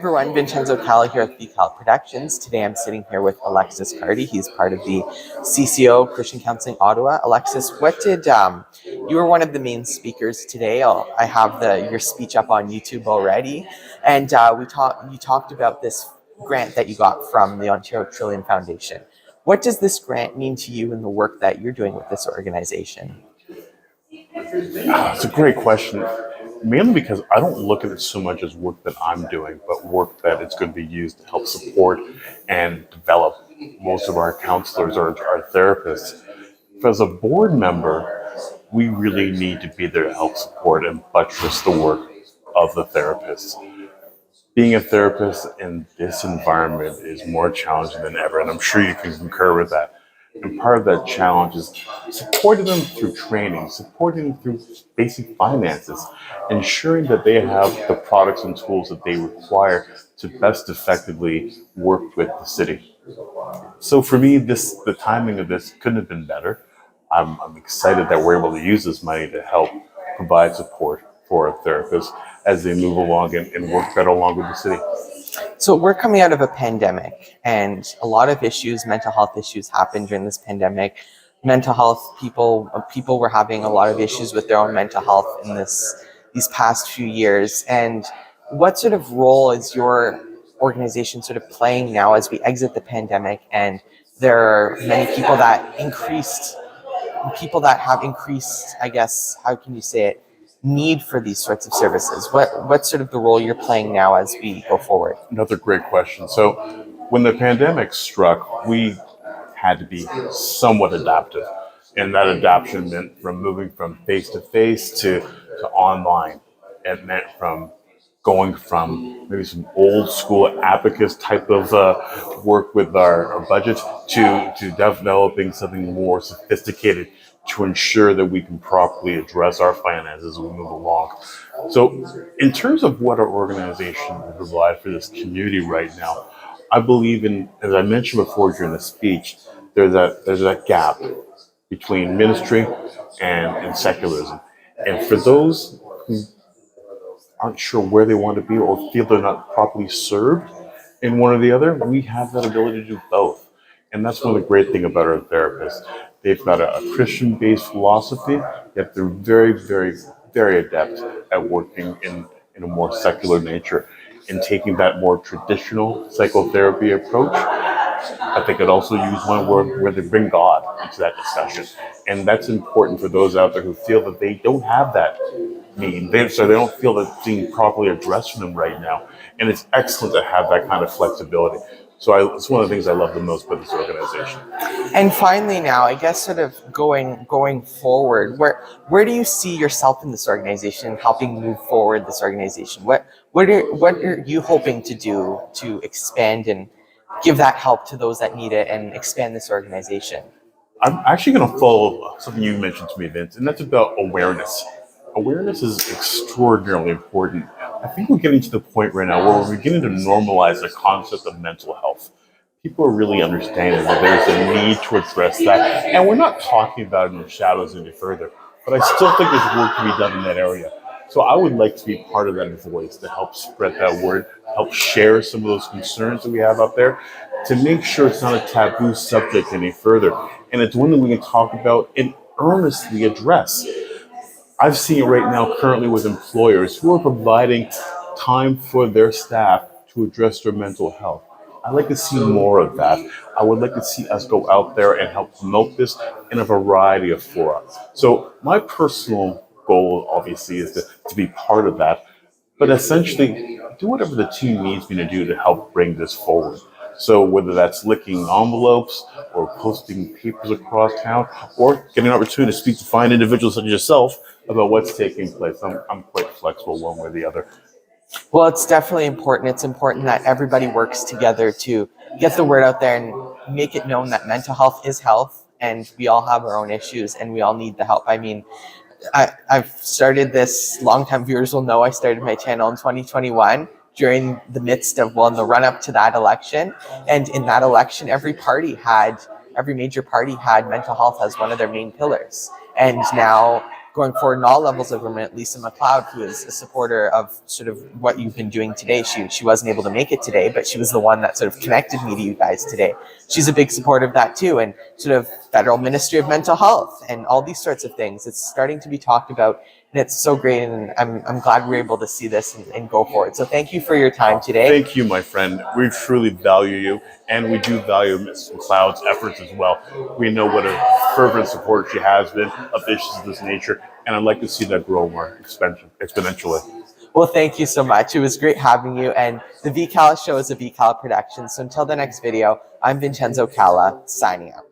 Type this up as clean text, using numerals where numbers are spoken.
everyone, Vincenzo Calla here at VCalla Productions. Today I'm sitting here with Alexis Carty. He's part of the CCO, Christian Counselling, Ottawa. Alexis, you were one of the main speakers today. I have your speech up on YouTube already. And you talked about this grant that you got from the Ontario Trillium Foundation. What does this grant mean to you in the work that you're doing with this organization? It's a great question, mainly because I don't look at it so much as work that I'm doing, but work that it's going to be used to help support and develop most of our counselors or our therapists. As a board member, we really need to be there to help support and buttress the work of the therapists. Being a therapist in this environment is more challenging than ever, and I'm sure you can concur with that. And part of that challenge is supporting them through training, supporting them through basic finances, ensuring that they have the products and tools that they require to best effectively work with the city. So for me, the timing of this couldn't have been better. I'm excited that we're able to use this money to help provide support for our therapists as they move along and work better along with the city. So we're coming out of a pandemic, and a lot of issues, mental health issues, happened during this pandemic. Mental health people were having a lot of issues with their own mental health in these past few years. And what sort of role is your organization sort of playing now as we exit the pandemic? And there are many people that have increased, I guess, how can you say it, need for these sorts of services. What's sort of the role you're playing now as we go forward? Another great question. So when the pandemic struck, we had to be somewhat adaptive. And that adaptation meant from moving from face-to-face to online. It meant from going from maybe some old school abacus type of work with our budget to developing something more sophisticated to ensure that we can properly address our finances as we move along. So in terms of what our organization will provide for this community right now, I believe in, as I mentioned before during the speech, there's that gap between ministry and secularism. And for those who aren't sure where they want to be or feel they're not properly served in one or the other, we have that ability to do both. And that's one of the great things about our therapists. They've got a Christian-based philosophy, yet they're very, very, very adept at working in a more secular nature and taking that more traditional psychotherapy approach. But they could also use one where they bring God into that discussion. And that's important for those out there who feel that they don't have that need. So they don't feel that it's being properly addressed for them right now. And it's excellent to have that kind of flexibility. So it's one of the things I love the most about this organization. And finally now, I guess sort of going forward, where do you see yourself in this organization and helping move forward this organization? What are you hoping to do to expand and give that help to those that need it and expand this organization? I'm actually going to follow something you mentioned to me, Vince, and that's about awareness. Awareness is extraordinarily important. I think we're getting to the point right now where we're beginning to normalize the concept of mental health. People are really understanding that there's a need to address that. And we're not talking about it in the shadows any further, but I still think there's work to be done in that area. So I would like to be part of that voice to help spread that word, help share some of those concerns that we have out there, to make sure it's not a taboo subject any further. And it's one that we can talk about and earnestly address. I've seen it right now currently with employers who are providing time for their staff to address their mental health. I'd like to see more of that. I would like to see us go out there and help promote this in a variety of fora. So my personal goal, obviously, is to be part of that, but essentially do whatever the team needs me to do to help bring this forward. So whether that's licking envelopes or posting papers across town or getting an opportunity to speak to fine individuals such as yourself about what's taking place, I'm quite flexible one way or the other. Well, it's definitely important. It's important that everybody works together to get the word out there and make it known that mental health is health, and we all have our own issues and we all need the help. I mean, I've started this, longtime viewers will know I started my channel in 2021 during the midst of, in the run up to that election. And in that election, every major party had mental health as one of their main pillars. And now going forward in all levels of government. Lisa McLeod, who is a supporter of sort of what you've been doing today. She wasn't able to make it today, but she was the one that sort of connected me to you guys today. She's a big supporter of that too. And sort of Federal Ministry of Mental Health and all these sorts of things. It's starting to be talked about, and it's so great. And I'm glad we're able to see this and go forward. So thank you for your time today. Thank you, my friend. We truly value you, and we do value Ms. McLeod's efforts as well. We know what a fervent support she has been of issues of this nature, and I'd like to see that grow more exponentially. Well, thank you so much. It was great having you. And the VCalla show is a VCalla production. So until the next video, I'm Vincenzo Calla, signing out.